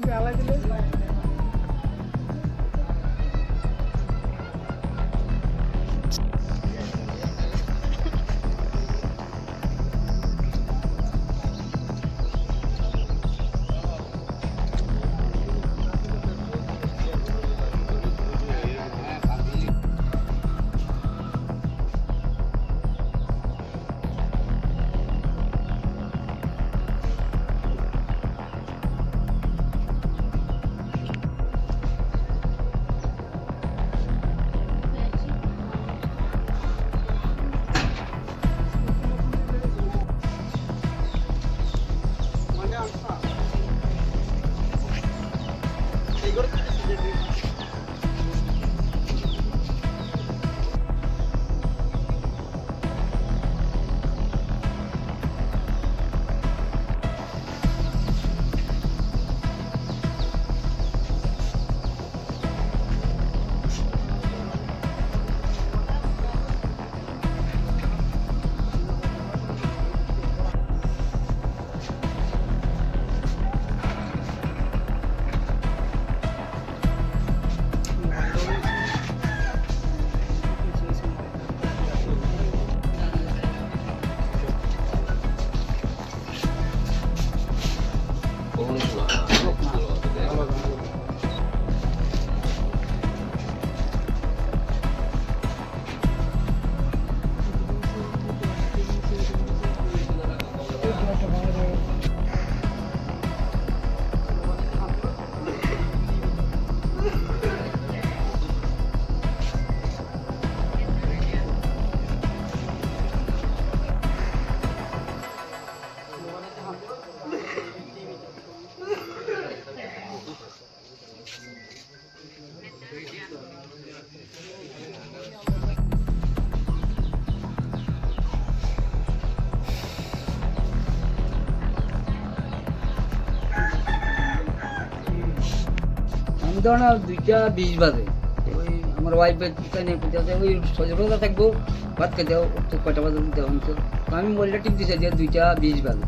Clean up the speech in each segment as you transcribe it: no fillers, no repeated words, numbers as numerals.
গালা দিলে আমি ধরো না 2:20 বাজে ওই আমার ওয়াইফের ওই সজা থাকবো ভাত খেতে তো কয়টা বাজে দেওয়া তো আমি মোবাইলটা টিপ দিছি যে 2:20 বাজে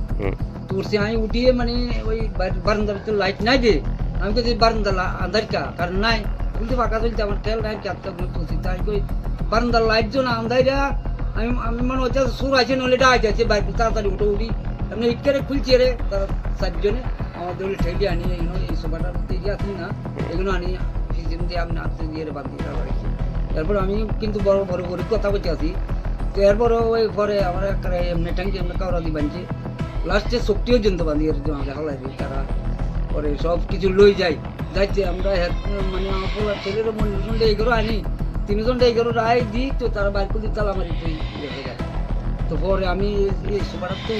তো উঠছি আমি উঠিয়ে মানে ওই বারান্দার তো লাইট নাই যে আমি তো বারান্দা আন্ধারটা কারণ নাই বলতে ফাঁকা চলছে আমার তেল নাই চারটা তুলছি তাই কই বারান্দার লাইট জন্য আন্ধাইরা আমি আমি মনে হচ্ছে সুর আছে নলে এটা আছে বাইরে তাড়াতাড়ি উঠে উঠি আপনি ইটকারে খুলছি রে তারা 4 জনে আমাদের ঠেলি আনি এই সোফাটা দিয়ে আসি না এগুলো আনি সিজন দিয়ে আমি নাচতে দিয়ে বাঁধি রেখেছি তারপর আমি কিন্তু বড় বড় করে কথা বলতে আসি তো এরপরে ওই পরে আমার একটা এমনি ট্যাঙ্কি এমনি কাউরা দিয়ে বাঁধছে লাস্টে শক্তিও জন্তু বাঁধি দেখা লাগে তারা পরে সব কিছু লই যাই যাইছে আমরা মানে আমার ছেলেরও মনে এগুলো আনি 3 ঘন্টা এগুলো রায় দিই তো তারা বাইর করে তালা মারি তুই হয়ে যায় তো পরে আমি এই সোফাটা তো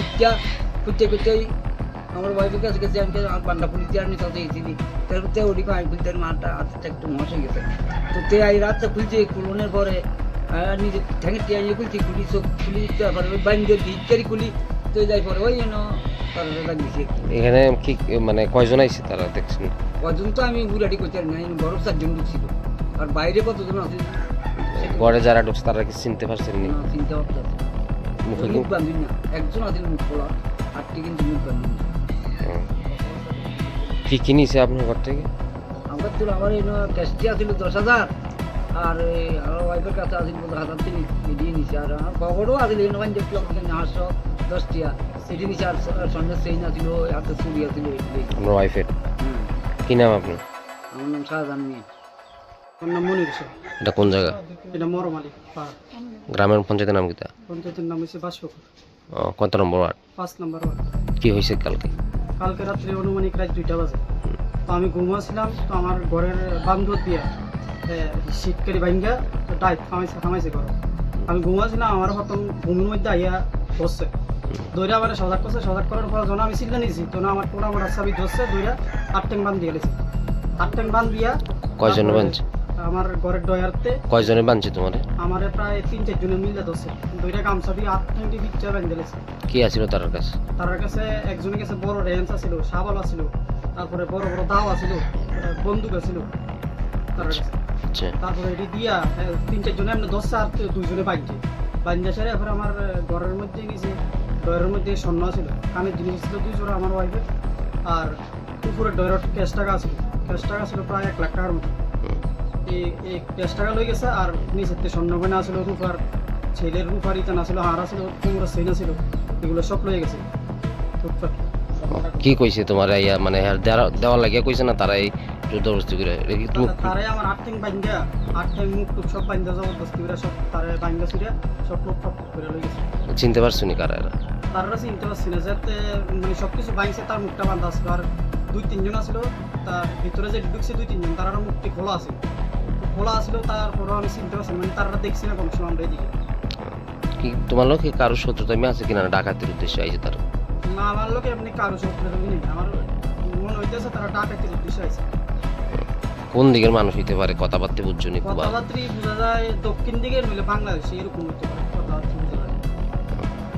খুঁজতে খুঁজতেই আমার ওয়াইফের কাছে গেছি আমি আমার বান্ডা পুলিশ দিয়ে আমি তাতে গেছিলি তারপর তো ওদিকে আমি খুলতে মাটা হাতটা একটু মশ হয়ে গেছে তো তে এই রাতটা খুলছি খুলনের পরে নিজে ঠ্যাঙের টিয়ে খুলছি খুলি সব খুলি তারপরে ওই বাইন্ডে ভিতরি খুলি তো যাই পরে ওই জন্য তারা লাগিয়েছি এখানে কি মানে কয়জন আইছে তারা দেখছেন কজন তো আমি বুড়াটি করতে না বড় 4 জন ঢুকছিল আর বাইরে কতজন আছে ঘরে যারা ঢুকছে তারা কি চিনতে পারছেন নি চিন্তা ভাবনা মুখ বান্ধি না একজন আছে মুখ খোলা আটটি কিন্তু মুখ বান্ধি না কি কি নিছে আপনার ঘর থেকে আমার তো আমার এই ক্যাশটি আছিল 10,000 আর আমার ওয়াইফের কাছে আছিল 10,000 তিনি দিয়ে নিছে আর আমার খবরও আছিল এই নবান যে ক্লাব থেকে 910 টিয়া সেটি নিছে আর সন্ধ্যা সেই না ছিল হাতে চুরি আছিল আপনার ওয়াইফের কি নাম আপনার আমার নাম শাহজাহান মিয়া আমার নাম মনির হোসেন। এটা কোন জায়গা এটা মরমালি পাহাড়। গ্রামের পঞ্চায়েতের নাম কিতা পঞ্চায়েতের নাম হচ্ছে বাসপুকুর, কত নম্বর ওয়ার্ড 5 নম্বর ওয়ার্ড। কি হয়েছে কালকে কালকে রাত্রে অনুমানিক রাত 2টা বাজে তো আমি ঘুমাছিলাম তো আমার ঘরের বান্ধব দিয়া শীতকারি ভাঙ্গা তো ডাইট থামাইছে ঘর। আমি ঘুমাছিলাম আমার প্রথম ঘুমের মধ্যে আইয়া বসছে দইরা আমার সজাগ করছে, সজাগ করার পর যখন আমি চিল্লা নিয়েছি তখন আমার পুরো আমার চাবি ধরছে দইরা 8 ট্যাং বান্ধ দিয়ে গেছে। 8 ট্যাং বান্ধ দিয়া কয়জনে বানছে আমার ঘরের ডয়ারতে কয়জনে বানছে তোমার আমার প্রায় 3-4 জনের মিলে ধরছে দইরা গামছা দিয়ে 8 ট্যাংটি বিচ্ছা বান্ধ দিয়েছে। কি আছিল তার কাছে তার কাছে একজনের কাছে বড় রেঞ্চ আছিল, শাবল আছিল, তারপরে বড় বড় দাও আছিল, বন্দুক আছিল তার কাছে। আচ্ছা তারপরে এটি দিয়া 3-4 জনে এমনি 10 আর 2 জনে বাঁধছে সেরে এরপরে আমার ঘরের মধ্যে গেছে, ঘরের মধ্যে স্বর্ণ আছিল, কানের জিনিস ছিল 2 জোড়া আমার ওয়াইফের, আর উপরে ডয়রট ক্যাশ টাকা ছিল প্রায় 1 লাখ টাকার মতো। এই ক্যাশ টাকা লই গেছে, আর নিচেতে স্বর্ণ গয়না আছিল, রূপার ছেলের রূপার ইতান আছিল, হার আছিল, কুমড়োর চেইন আছিল, এগুলো সব লই গেছে টুকটাক। কি কইছে তোমার ইয়া মানে দেওয়া লাগিয়া কইছে না তারা এই জবরদস্তি করে এটা কি তুমি তারাই আমার 8 ঠ্যাং বান্ধা, 8 ঠ্যাং মুখ টুক সব বান্ধা জবরদস্তি করে সব তারে বান্ধা ছিড়া সব লোক সব করে লই গেছে। চিনতে পারছো নি কারা এরা? তারা চিনতে পারছি না, যাতে মানে সব কিছু বাইংছে, তার মুখটা বান্ধা ছিল, আর 2-3 জন আছিল, তার ভিতরে যে ঢুকছে 2-3 জন, তার মুখটি খোলা আছিল, তারপরেও আমি চিনতে পারছি না, মানে তারা দেখছি না কোনো সময় আমরা এদিকে। কি তোমার লোক কারো শত্রুতা আমি আছে কিনা ডাকাতির উদ্দেশ্যে আইছে তারা? না, আমার লোকে এমনি কারো শত্রু নেই, আমার মনে হইতেছে তারা ডাকাতির উদ্দেশ্যে আইছে। কোন দিকের মানুষ হইতে পারে? কথাবার্তা বুঝছো নি খুব? কথাবার্তি বোঝা যায় দক্ষিণ দিকে নইলে বাংলাদেশে, এরকম হইতে পারে কথাবার্তি বোঝা যায়।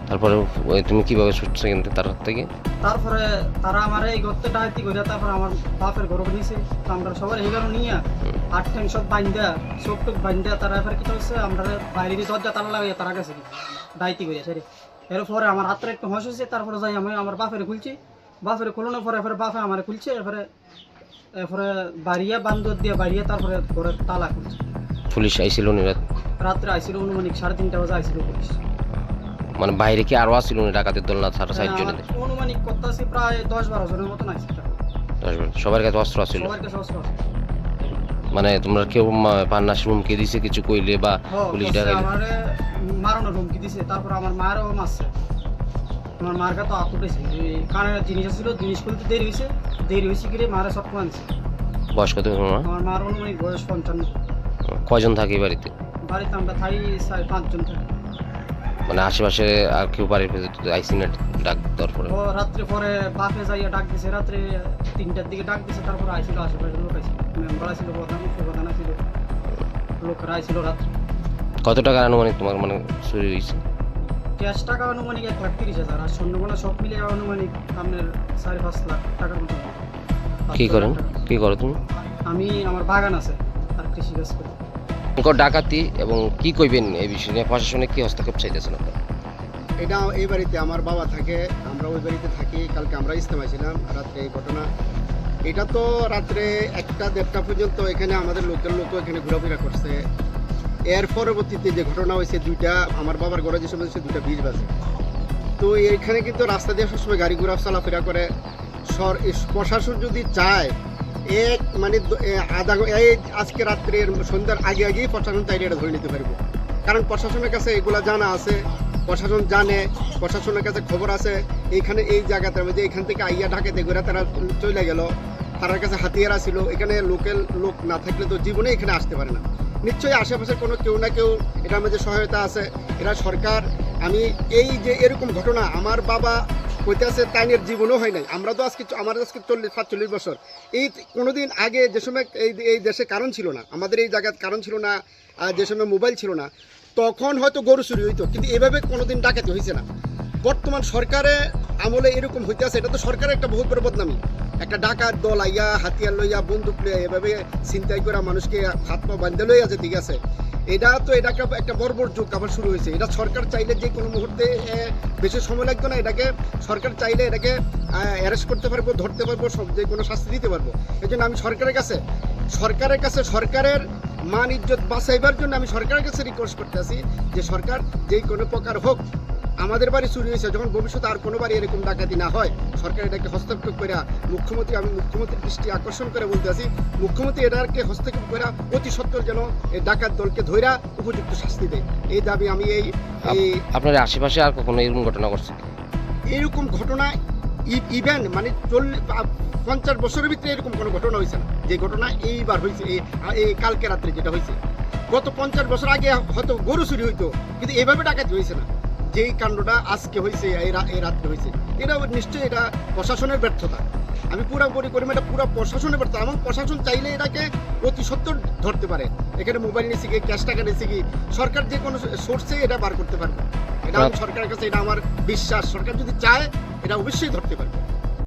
তারপরে তুমি কিভাবে ছুটছো কিন্তু তার হাত থেকে? তারপরে তারা আমার এই গর্তে ডাকাতি করে, তারপর আমার বাপের ঘর নিয়েছে, তো আমরা সবার এইগারো নিয়ে 8 ঠ্যাং সব বান্ধা, চোখ টোক বান্ধা, তারা এবার কি হচ্ছে আমরা বাইরে দরজা তালা লাগিয়ে তারা গেছে ডাইতি করে সেরে। এরপরে আমার হাতটা একটু হস হয়েছে, তারপরে যাই আমি আমার বাপের খুলছি, বাপের খোলানোর পরে এরপরে বাপে আমার খুলছে, এরপরে বাড়িয়া বান্ধব দিয়ে বাড়িয়া তারপরে ঘরের তালা খুলছে। পুলিশ আইছিল নি রাত্রে আইছিল অনুমানিক 3:30 বাজে আইছিল পুলিশ। মানে বাইরে কি আরো আসছিল নি ডাকাতের দল না তারা 60 জন? অনুমানিক করতেছি প্রায় 10-12 জনের মতন আইছে। সবার কাছে অস্ত্র আছিল? সবার কাছে অস্ত্র আছে। মানে তোমরা কেউ পান্নাস হুমকি দিছে কিছু কইলে বা পুলিশ ডাকাইলে? আমারে মারানোর হুমকি দিছে, তারপর আমার মারও মারছে, আমার মার কাছে আত উঠেছে, কানের জিনিস ছিল, জিনিস খুলতে দেরি হয়েছে কিরে মারে শট মানছে। বয়স কত তোমার? আমার মার অনুমানিক বয়স 55। কয়জন থাকে বাড়িতে? বাড়িতে আমরা থাকি 5 জন থাকি। মানে আশেপাশে আর কেউ বাড়ির ভেতরে আইসি না ডাক দেওয়ার পরে? ও রাত্রে পরে বাপে যাইয়া ডাক দিছে, রাত্রে 3টার দিকে ডাক দিছে, তারপর আইছিল আশেপাশে লোক আইছিল, মেম্বার আইছিল, প্রধান আইছিল, লোকরা আইছিল রাত্রে। কত টাকা আনুমানিক তোমার মানে চুরি হয়েছে? ক্যাশ টাকা আনুমানিক 1,30,000, আর স্বর্ণগোনা সব মিলে আনুমানিক আপনার 4-5 লাখ টাকার মতো। কি করেন? কি করো তুমি? আমি আমার বাগান আছে আর কৃষিকাজ করি। ডাকাতি এবং কি কইবেন এই বিষয়ে নিয়ে? প্রশাসনে কি হস্তক্ষেপ চাইতেছেন আপনারা? এটা এই বাড়িতে আমার বাবা থাকে, আমরা ওই বাড়িতে থাকি। কালকে আমরা ইজতেমায় ছিলাম, রাত্রে এই ঘটনা। এটা তো রাত্রে 1-1:30 পর্যন্ত এখানে আমাদের লোকের লোকও এখানে ঘোরাফেরা করছে। এর পরবর্তীতে যে ঘটনা হয়েছে, 2টা আমার বাবার ঘরে যে সময় 2:20 বাজে, তো এখানে কিন্তু রাস্তা দিয়ে সবসময় গাড়ি ঘোরা চলাফেরা করে। প্রশাসন যদি চায় মানে এই আজকে রাত্রের সন্ধ্যার আগেই প্রশাসন চাইলে এটা ধরে নিতে পারবো, কারণ প্রশাসনের কাছে এগুলা জানা আছে, প্রশাসন জানে, প্রশাসনের কাছে খবর আছে। এইখানে এই জায়গাতে যে এখান থেকে আইয়া ঢাকাতে ঘুরে তারা চলে গেল, তার কাছে হাতিয়ার ছিল। এখানে লোকাল লোক না থাকলে তো জীবনে এখানে আসতে পারে না। নিশ্চয়ই আশেপাশে কোনো কেউ না কেউ এটার মধ্যে সহায়তা আছে। এরা সরকার, আমি এই যে এরকম ঘটনা আমার বাবা হইতে আছে তাইনের জীবনও হয় নাই। আমরা তো আজকে 40-45 বছর, এই কোনোদিন আগে যে সময় এই দেশে কারণ ছিল না, আমাদের এই জায়গায় কারণ ছিল না, যে সময় মোবাইল ছিল না, তখন হয়তো গরু চুরি হইতো, কিন্তু এভাবে কোনোদিন ডাকাতি হয়েছে না। বর্তমান সরকারে আমলে এরকম হইতে আছে, এটা তো সরকারের একটা বহুত বড় বদনামি। একটা ডাকাত দল আইয়া হাতিয়ার লইয়া বন্দুক লইয়া এভাবে ছিনতাই করে মানুষকে হাত পা বান্ধে লইয়া আছে, ঠিক আছে। এটা তো এটাকে একটা বর্বর যুগ আবার শুরু হয়েছে। এটা সরকার চাইলে যে কোনো মুহূর্তে, বেশি সময় লাগতো না, এটাকে সরকার চাইলে এটাকে অ্যারেস্ট করতে পারবো, ধরতে পারবো, সব যে কোনো শাস্তি দিতে পারবো। এই জন্য আমি সরকারের কাছে সরকারের মান ইজ্জত বাঁচাইবার জন্য আমি সরকারের কাছে রিকোয়েস্ট করতে আছি যে সরকার যেই কোনো প্রকার হোক, আমাদের বাড়ি চুরি হয়েছে, যখন ভবিষ্যতে আর কোনো বাড়ি এরকম ডাকাতি না হয়, সরকার এটাকে হস্তক্ষেপ করে আমি মুখ্যমন্ত্রীর দৃষ্টি আকর্ষণ করে বলতে আছি, মুখ্যমন্ত্রী এটাকে হস্তক্ষেপ করে অতি সত্বর যেন এই ডাকাত দলকে ধইরা উপযুক্ত শাস্তি দেয়, এই দাবি আমি এই আপনার আশেপাশে আর কখনো এরকম ঘটনা ঘটছে? এইরকম ঘটনা ইভেন্ট মানে 50 বছরের ভিতরে এরকম কোনো ঘটনা হয়েছে না, যে ঘটনা এইবার হয়েছে, এই কালকে রাত্রে যেটা হয়েছে। গত 50 বছর আগে হয়তো গরু চুরি হইতো, কিন্তু এভাবে ডাকাতি হয়েছে না। যেই কাণ্ডটা আজকে হয়েছে, এই রাত্রে হয়েছে, এটা নিশ্চয়ই এটা প্রশাসনের ব্যর্থতা। আমি পুরোপুরি করি, এটা পুরো প্রশাসনের ব্যর্থতা। এবং প্রশাসন চাইলে এটাকে অতি সত্বর ধরতে পারে। এখানে মোবাইল নিয়েছে কি, ক্যাশ টাকা নিয়েছে কি, সরকার যে কোনো সোর্সে এটা বার করতে পারবে। এটা আমি সরকারের কাছে, এটা আমার বিশ্বাস, সরকার যদি চায় এটা অবশ্যই ধরতে পারবে।